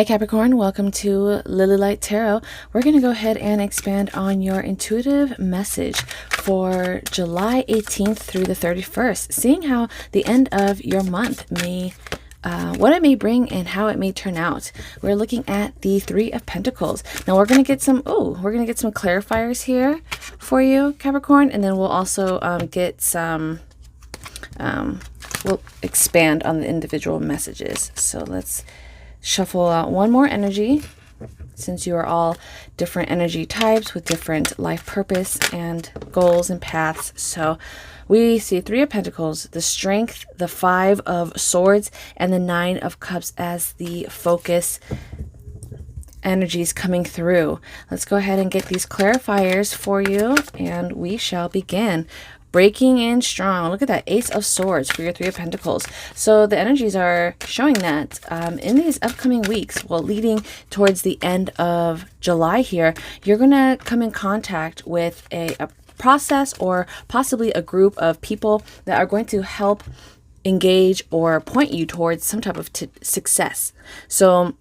Hi Capricorn, welcome to Lily Light Tarot. We're going to go ahead and expand on your intuitive message for July 18th through the 31st, seeing how the end of your month may, what it may bring and how it may turn out. We're looking at the Three of Pentacles. Now we're going to get some, clarifiers here for you, Capricorn, and then we'll also get some, we'll expand on the individual messages. So let's shuffle out one more energy, since you are all different energy types with different life purpose and goals and paths. So we see Three of Pentacles, the Strength, the Five of Swords, and the Nine of Cups as the focus energies coming through. Let's go ahead and get these clarifiers for you, and we shall begin. Breaking in strong. Look at that Ace of Swords for your Three of Pentacles. So the energies are showing that in these upcoming weeks, well, leading towards the end of July here, you're going to come in contact with a process or possibly a group of people that are going to help engage or point you towards some type of success. So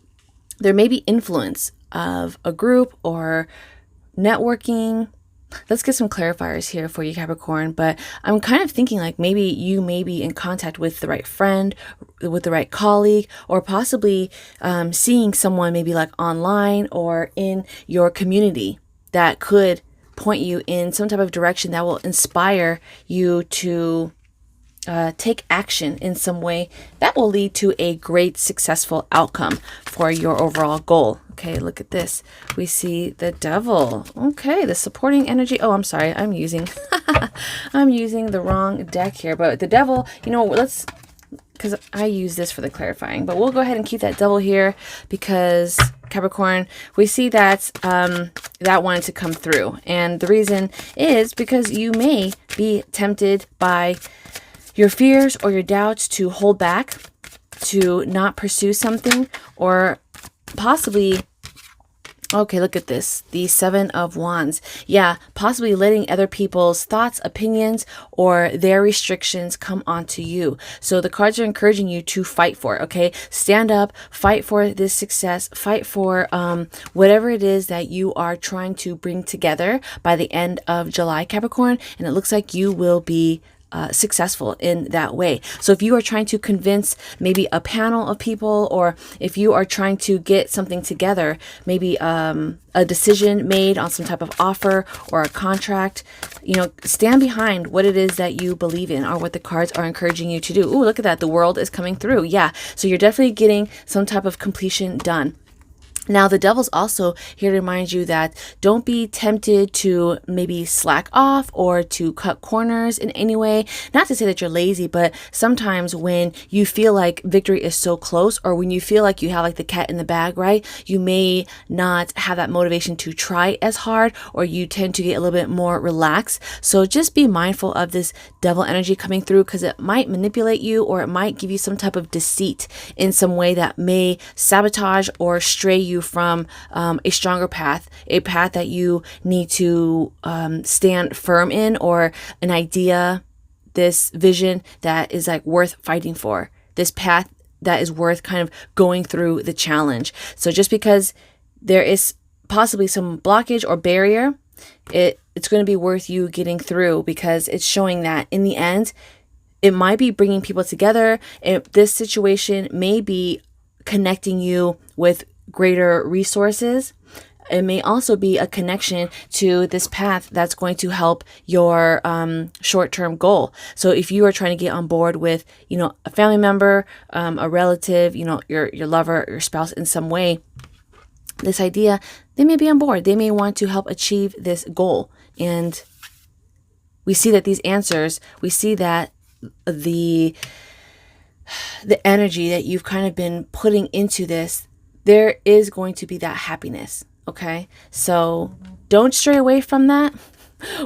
there may be influence of a group or networking. Let's get some clarifiers here for you, Capricorn, but I'm kind of thinking like maybe you may be in contact with the right friend, with the right colleague, or possibly seeing someone maybe like online or in your community that could point you in some type of direction that will inspire you to take action in some way that will lead to a great successful outcome for your overall goal. Okay, look at this. We see the Devil. Okay, the supporting energy. Oh, I'm sorry. I'm using I'm using the wrong deck here. But the Devil, you know, because I use this for the clarifying, but we'll go ahead and keep that Devil here because Capricorn, we see that that wanted to come through. And the reason is because you may be tempted by your fears or your doubts to hold back, to not pursue something, or possibly, okay, look at this, the Seven of Wands. Yeah, possibly letting other people's thoughts, opinions, or their restrictions come onto you. So the cards are encouraging you to fight for it, okay? Stand up, fight for this success, fight for whatever it is that you are trying to bring together by the end of July, Capricorn, and it looks like you will be successful in that way. So if you are trying to convince maybe a panel of people, or if you are trying to get something together, maybe a decision made on some type of offer or a contract, you know, stand behind what it is that you believe in or what the cards are encouraging you to do. Ooh, look at that. The World is coming through. Yeah. So you're definitely getting some type of completion done. Now, the Devil's also here to remind you that don't be tempted to maybe slack off or to cut corners in any way. Not to say that you're lazy, but sometimes when you feel like victory is so close, or when you feel like you have like the cat in the bag, right? You may not have that motivation to try as hard, or you tend to get a little bit more relaxed. So just be mindful of this Devil energy coming through, because it might manipulate you, or it might give you some type of deceit in some way that may sabotage or stray you from a stronger path, a path that you need to stand firm in, or an idea, this vision that is like worth fighting for, this path that is worth kind of going through the challenge. So just because there is possibly some blockage or barrier, it's going to be worth you getting through, because it's showing that in the end, it might be bringing people together. This situation may be connecting you with greater resources. It may also be a connection to this path that's going to help your short-term goal. So if you are trying to get on board with, you know, a family member, a relative, you know, your lover, your spouse in some way, this idea, they may be on board. They may want to help achieve this goal. And we see that these answers, we see that the energy that you've kind of been putting into this, there is going to be that happiness. Okay. So don't stray away from that.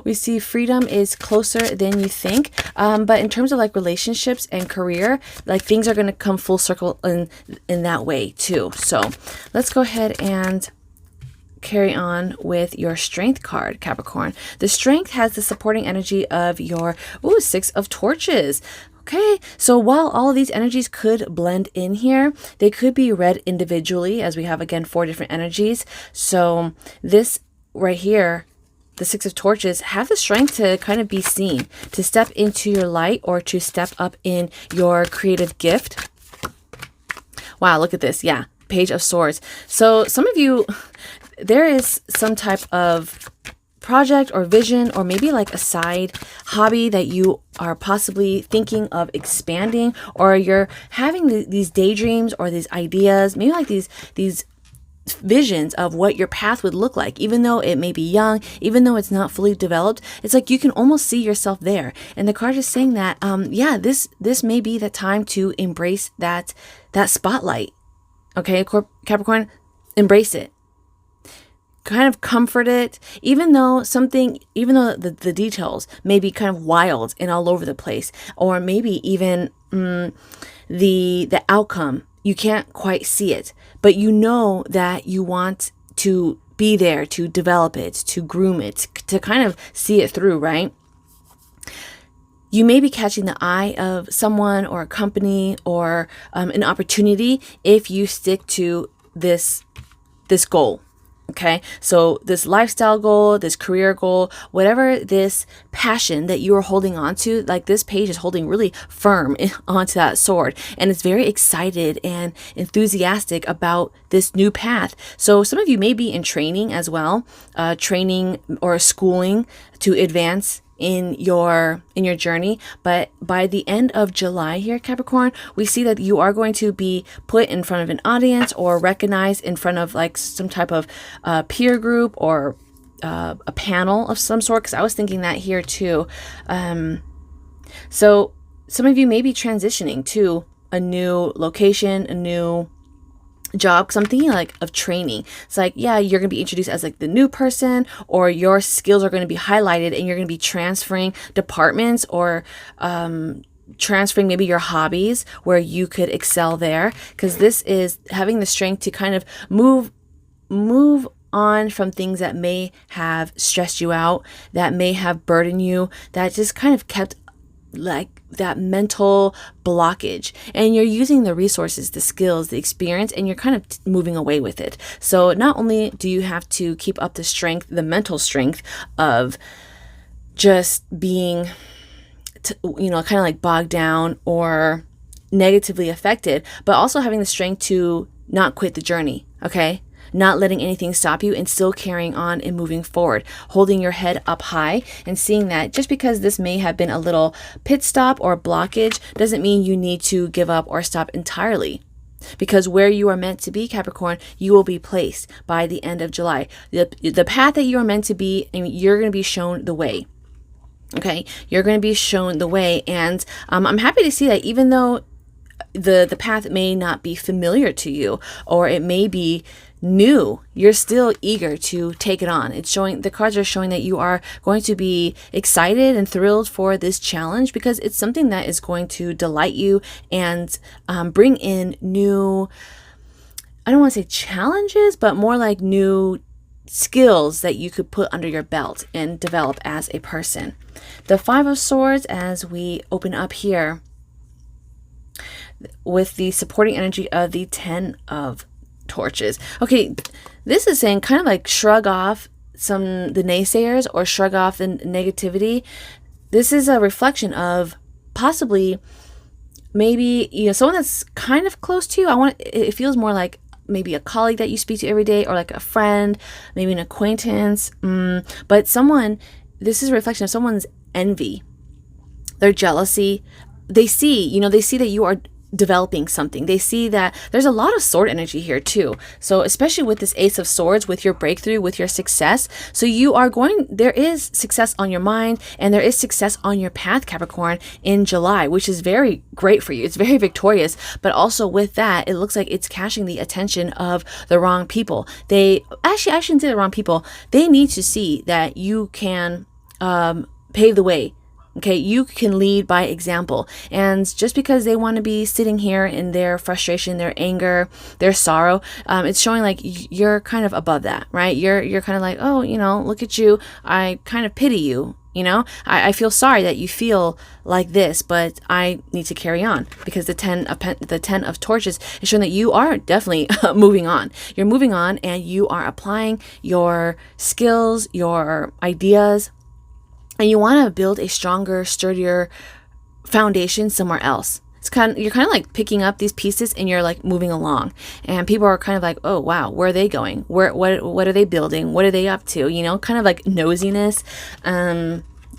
We see freedom is closer than you think. But in terms of like relationships and career, like things are going to come full circle in that way too. So let's go ahead and carry on with your Strength card, Capricorn. The Strength has the supporting energy of your Six of Torches. Okay, so while all of these energies could blend in here, they could be read individually, as we have, again, 4 different energies. So this right here, the 6 of Torches, have the strength to kind of be seen, to step into your light, or to step up in your creative gift. Wow, look at this. Yeah, Page of Swords. So some of you, there is some type of project or vision, or maybe like a side hobby that you are possibly thinking of expanding, or you're having these daydreams or these ideas, maybe like these visions of what your path would look like, even though it may be young, even though it's not fully developed. It's like you can almost see yourself there. And the card is saying that yeah, this may be the time to embrace that spotlight. Okay, Capricorn, embrace it. Kind of comfort it, even though the details may be kind of wild and all over the place, or maybe even the outcome, you can't quite see it, but you know that you want to be there to develop it, to groom it, to kind of see it through, right? You may be catching the eye of someone or a company or an opportunity if you stick to this goal. Okay, so this lifestyle goal, this career goal, whatever this passion that you are holding on to, like this page is holding really firm onto that sword, and it's very excited and enthusiastic about this new path. So some of you may be in training as well, training or schooling to advance in your journey. But by the end of July here, Capricorn, we see that you are going to be put in front of an audience or recognized in front of like some type of peer group or a panel of some sort, because I was thinking that here too. So some of you may be transitioning to a new location, a new job, because I'm thinking like of training. It's like, yeah, you're going to be introduced as like the new person, or your skills are going to be highlighted, and you're going to be transferring departments, or transferring maybe your hobbies where you could excel there, because this is having the strength to kind of move on from things that may have stressed you out, that may have burdened you, that just kind of kept like that mental blockage, and you're using the resources, the skills, the experience, and you're kind of moving away with it. So not only do you have to keep up the strength, the mental strength of just being kind of like bogged down or negatively affected, but also having the strength to not quit the journey. Okay, not letting anything stop you, and still carrying on and moving forward, holding your head up high, and seeing that just because this may have been a little pit stop or blockage doesn't mean you need to give up or stop entirely. Because where you are meant to be, Capricorn, you will be placed by the end of July. The path that you are meant to be, and you're going to be shown the way. Okay, you're going to be shown the way, and I'm happy to see that even though the path may not be familiar to you, or it may be new, you're still eager to take it on. It's showing, the cards are showing that you are going to be excited and thrilled for this challenge, because it's something that is going to delight you and bring in new, I don't want to say challenges, but more like new skills that you could put under your belt and develop as a person. The 5 of Swords, as we open up here with the supporting energy of the 10 of Torches. Okay, this is saying kind of like shrug off the naysayers, or shrug off the negativity. This is a reflection of possibly maybe someone that's kind of close to you. It feels more like maybe a colleague that you speak to every day, or like a friend, maybe an acquaintance, but this is a reflection of someone's envy, their jealousy. They see that you are developing something. They see that there's a lot of sword energy here too. So especially with this Ace of Swords, with your breakthrough, with your success. So there is success on your mind, and there is success on your path, Capricorn, in July, which is very great for you. It's very victorious, but also with that, it looks like it's catching the attention of the wrong people. I shouldn't say the wrong people. They need to see that you can pave the way. Okay, you can lead by example. And just because they want to be sitting here in their frustration, their anger, their sorrow, it's showing like you're kind of above that, right? You're kind of like, oh, look at you. I kind of pity you. You know, I feel sorry that you feel like this, but I need to carry on, because the 10 of torches is showing that you are definitely moving on. You're moving on, and you are applying your skills, your ideas, and you want to build a stronger, sturdier foundation somewhere else. You're kind of like picking up these pieces, and you're like moving along, and people are kind of like, oh wow, where are they going? What are they building? What are they up to? You know, kind of like nosiness,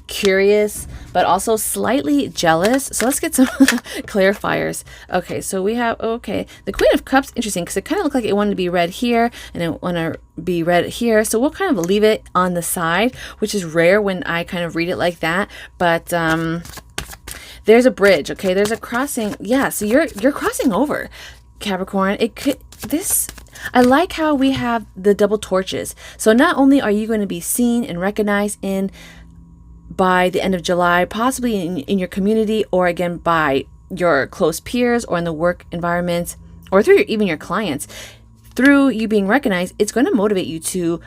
curious, but also slightly jealous. So let's get some clarifiers. Okay, so we have, the Queen of Cups, interesting, because it kind of looked like it wanted to be read here and it want to be read here. So we'll kind of leave it on the side, which is rare when I kind of read it like that. But there's a bridge, okay? There's a crossing. Yeah, so you're crossing over, Capricorn. I like how we have the double torches. So not only are you going to be seen and recognized by the end of July, possibly in your community, or again by your close peers, or in the work environment, or through even your clients, through you being recognized, it's going to motivate you to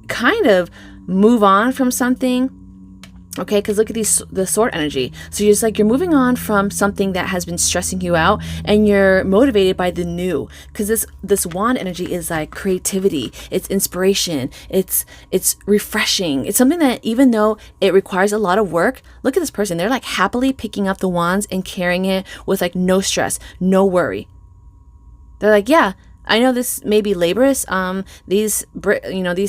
kind of move on from something. Okay, because look at the sword energy. So you're moving on from something that has been stressing you out, and you're motivated by the new. Because this wand energy is like creativity, it's inspiration, it's refreshing. It's something that, even though it requires a lot of work, look at this person. They're like happily picking up the wands and carrying it with like no stress, no worry. They're like, yeah, I know this may be laborious. These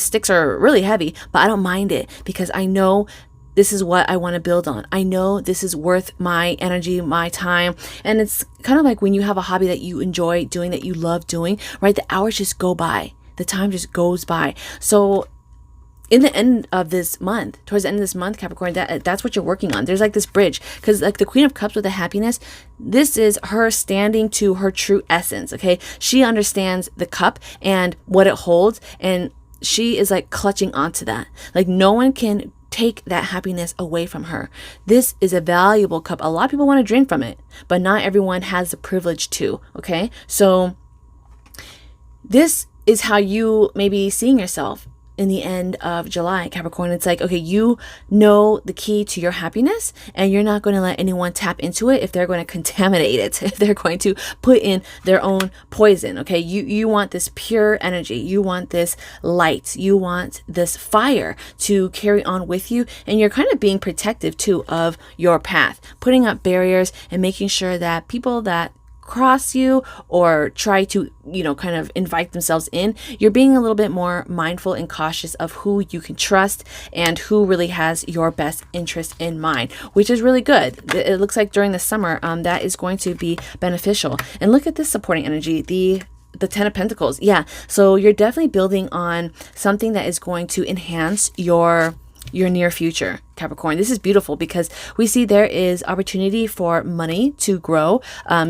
sticks are really heavy, but I don't mind it, because I know this is what I want to build on. I know this is worth my energy, my time. And it's kind of like when you have a hobby that you enjoy doing, that you love doing, right? The hours just go by. The time just goes by. So in the end of this month, towards the end of this month, Capricorn, that's what you're working on. There's like this bridge, because like the Queen of Cups with the happiness, this is her standing to her true essence, okay? She understands the cup and what it holds, and she is like clutching onto that. Like no one can take that happiness away from her. This is a valuable cup. A lot of people want to drink from it, but not everyone has the privilege to, okay? So this is how you may be seeing yourself in the end of July, Capricorn. It's like, okay, you know the key to your happiness, and you're not going to let anyone tap into it if they're going to contaminate it, if they're going to put in their own poison, okay? You want this pure energy. You want this light. You want this fire to carry on with you, and you're kind of being protective too of your path, putting up barriers and making sure that people that cross you or try to, kind of invite themselves in, you're being a little bit more mindful and cautious of who you can trust and who really has your best interest in mind, which is really good. It looks like during the summer, that is going to be beneficial. And look at this supporting energy, the 10 of Pentacles. Yeah, so you're definitely building on something that is going to enhance your near future, Capricorn. This is beautiful, because we see there is opportunity for money to grow,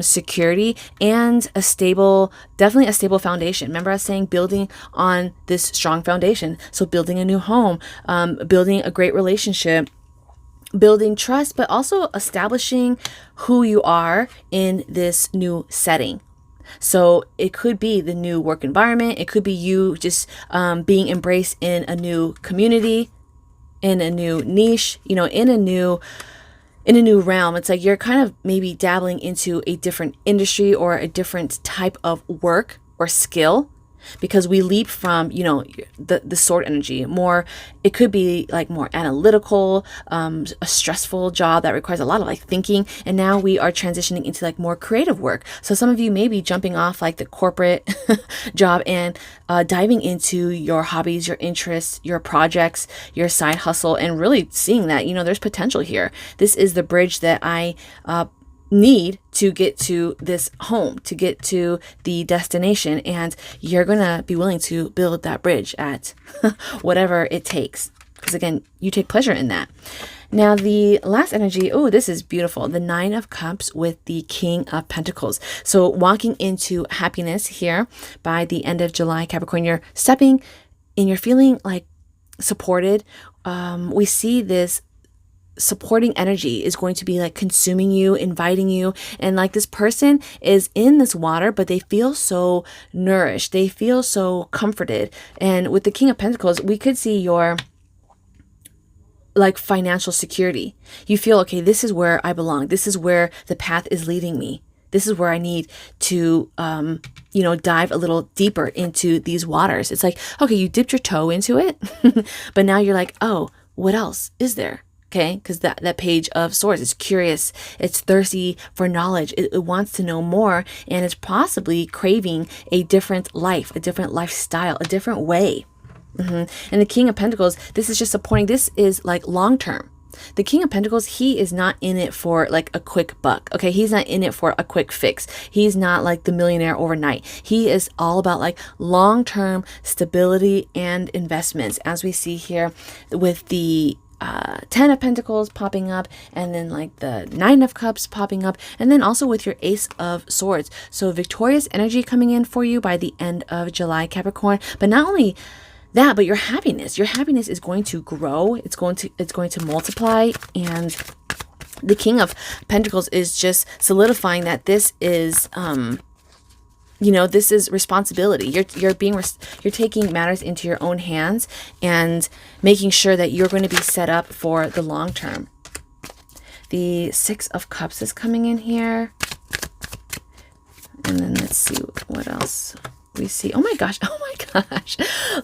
security, and definitely a stable foundation. Remember I was saying building on this strong foundation. So building a new home, building a great relationship, building trust, but also establishing who you are in this new setting. So it could be the new work environment. It could be you just being embraced in a new community, in a new niche, in a new realm. It's like you're kind of maybe dabbling into a different industry or a different type of work or skill, because we leap from, the sword energy more. It could be like more analytical, a stressful job that requires a lot of like thinking. And now we are transitioning into like more creative work. So some of you may be jumping off like the corporate job and diving into your hobbies, your interests, your projects, your side hustle, and really seeing that, there's potential here. This is the bridge that I need to get to this home, to get to the destination, and you're gonna be willing to build that bridge at whatever it takes, because again, you take pleasure in that. Now the last energy, this is beautiful, the 9 of Cups with the King of Pentacles. So walking into happiness here by the end of July, Capricorn, you're stepping and you're feeling like supported. We see this supporting energy is going to be like consuming you, inviting you, and like this person is in this water, but they feel so nourished, they feel so comforted. And with the King of Pentacles, we could see your like financial security. You feel, okay, this is where I belong. This is where the path is leading me. This is where I need to, dive a little deeper into these waters. It's like, okay, you dipped your toe into it, but now you're like, oh, what else is there? Okay, because that page of swords is curious. It's thirsty for knowledge. It wants to know more, and it's possibly craving a different life, a different lifestyle, a different way. And the King of Pentacles, this is just supporting, this is like long term. The King of Pentacles, he is not in it for like a quick buck. Okay, he's not in it for a quick fix. He's not like the millionaire overnight. He is all about like long-term stability and investments, as we see here with the 10 of Pentacles popping up, and then like the 9 of Cups popping up, and then also with your Ace of Swords. So victorious energy coming in for you by the end of July, Capricorn. But not only that, but your happiness is going to grow. It's going to multiply. And the King of Pentacles is just solidifying that this is this is responsibility. You're taking matters into your own hands and making sure that you're going to be set up for the long term. The 6 of Cups is coming in here. And then let's see what else we see. Oh my gosh.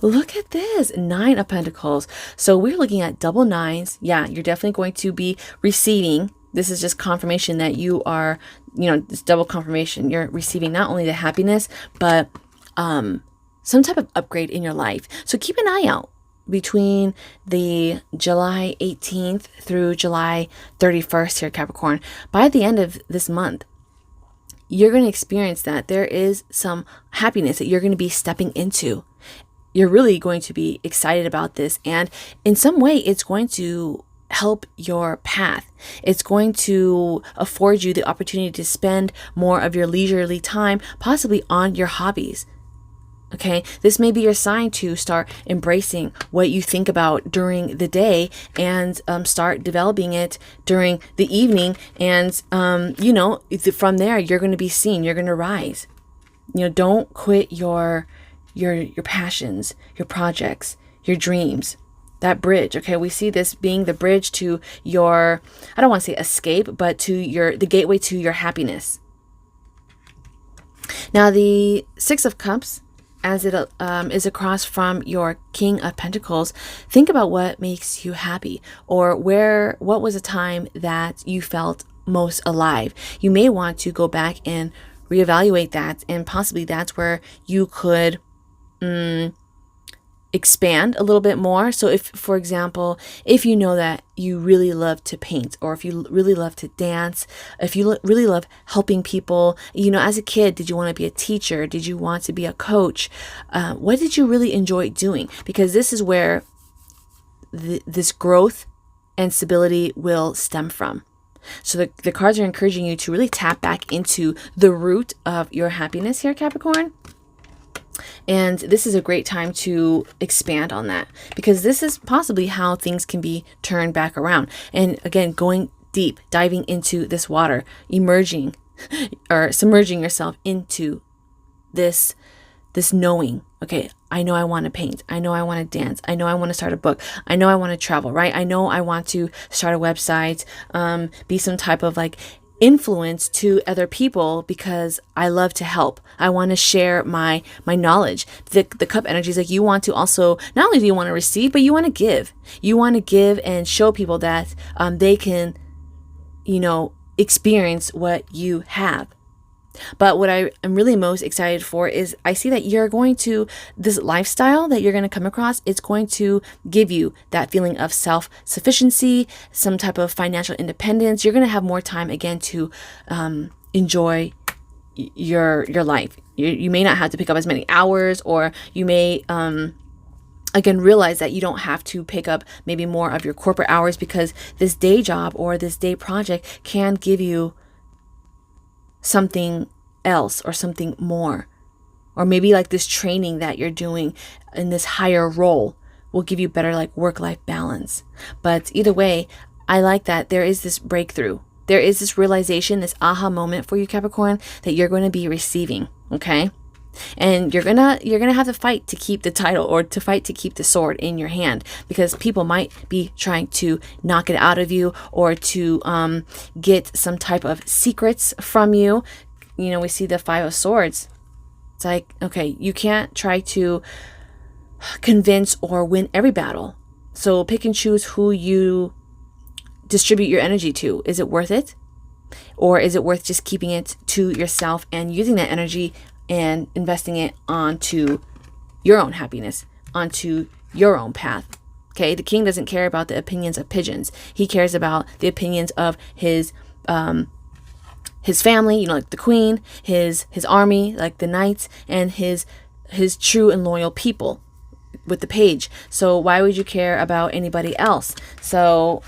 Look at this. 9 of Pentacles. So we're looking at double nines. Yeah, you're definitely going to be receiving. This is just confirmation that you are, this double confirmation. You're receiving not only the happiness, but some type of upgrade in your life. So keep an eye out between the July 18th through July 31st here, Capricorn. By the end of this month, you're going to experience that there is some happiness that you're going to be stepping into. You're really going to be excited about this. And in some way, it's going to help your path. It's going to afford you the opportunity to spend more of your leisurely time, possibly on your hobbies. Okay, this may be your sign to start embracing what you think about during the day and start developing it during the evening. And, from there, you're going to be seen. You're going to rise. Don't quit your passions, your projects, your dreams. That bridge, okay? We see this being the bridge to your, I don't want to say escape, but to the gateway to your happiness. Now, the 6 of Cups, as it is across from your King of Pentacles, think about what makes you happy, or what was a time that you felt most alive. You may want to go back and reevaluate that, and possibly that's where you could expand a little bit more. So if, for example, if you know that you really love to paint, or if you really love to dance, if you really love helping people, as a kid, did you want to be a teacher? Did you want to be a coach? What did you really enjoy doing? Because this is where this growth and stability will stem from. So the cards are encouraging you to really tap back into the root of your happiness here, Capricorn. And this is a great time to expand on that, because this is possibly how things can be turned back around. And again, going deep, diving into this water, emerging or submerging yourself into this knowing. Okay, I know I want to paint. I know I want to dance. I know I want to start a book. I know I want to travel, right? I know I want to start a website, be some type of like influence to other people, because I love to help. I want to share my knowledge. The cup energy is like, you want to also, not only do you want to receive, but you want to give. You want to give and show people that they can, experience what you have. But what I am really most excited for is I see that you're going to, this lifestyle that you're going to come across, it's going to give you that feeling of self-sufficiency, some type of financial independence. You're going to have more time again to enjoy your life. You may not have to pick up as many hours, or you may again realize that you don't have to pick up maybe more of your corporate hours, because this day job or this day project can give you something else or something more. Or maybe like this training that you're doing in this higher role will give you better like work-life balance. But either way, I like that there is this breakthrough. There is this realization, this aha moment for you, Capricorn, that you're going to be receiving. Okay. And you're gonna have to fight to keep the title, or to fight to keep the sword in your hand, because people might be trying to knock it out of you, or to get some type of secrets from you. You know, we see the Five of Swords. It's like, okay, you can't try to convince or win every battle. So pick and choose who you distribute your energy to. Is it worth it? Or is it worth just keeping it to yourself and using that energy and investing it onto your own happiness, onto your own path? Okay, the king doesn't care about the opinions of pigeons. He cares about the opinions of his family, you know, like the queen, his army, like the knights, and his true and loyal people with the page. So why would you care about anybody else? So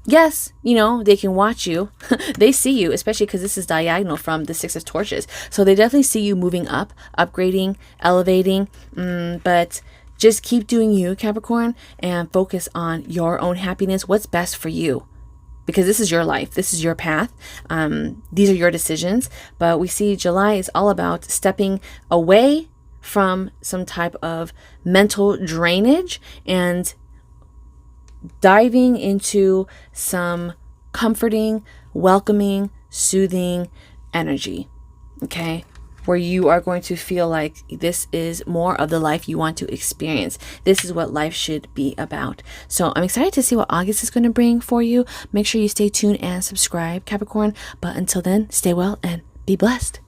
yes, you know, they can watch you. They see you, especially because this is diagonal from the Six of Torches. So they definitely see you moving up, upgrading, elevating. But just keep doing you, Capricorn, and focus on your own happiness. What's best for you? Because this is your life. This is your path. These are your decisions. But we see July is all about stepping away from some type of mental drainage and diving into some comforting, welcoming, soothing energy, okay? Where you are going to feel like this is more of the life you want to experience. This is what life should be about. So I'm excited to see what August is going to bring for you. Make sure you stay tuned and subscribe, Capricorn. But until then, stay well and be blessed.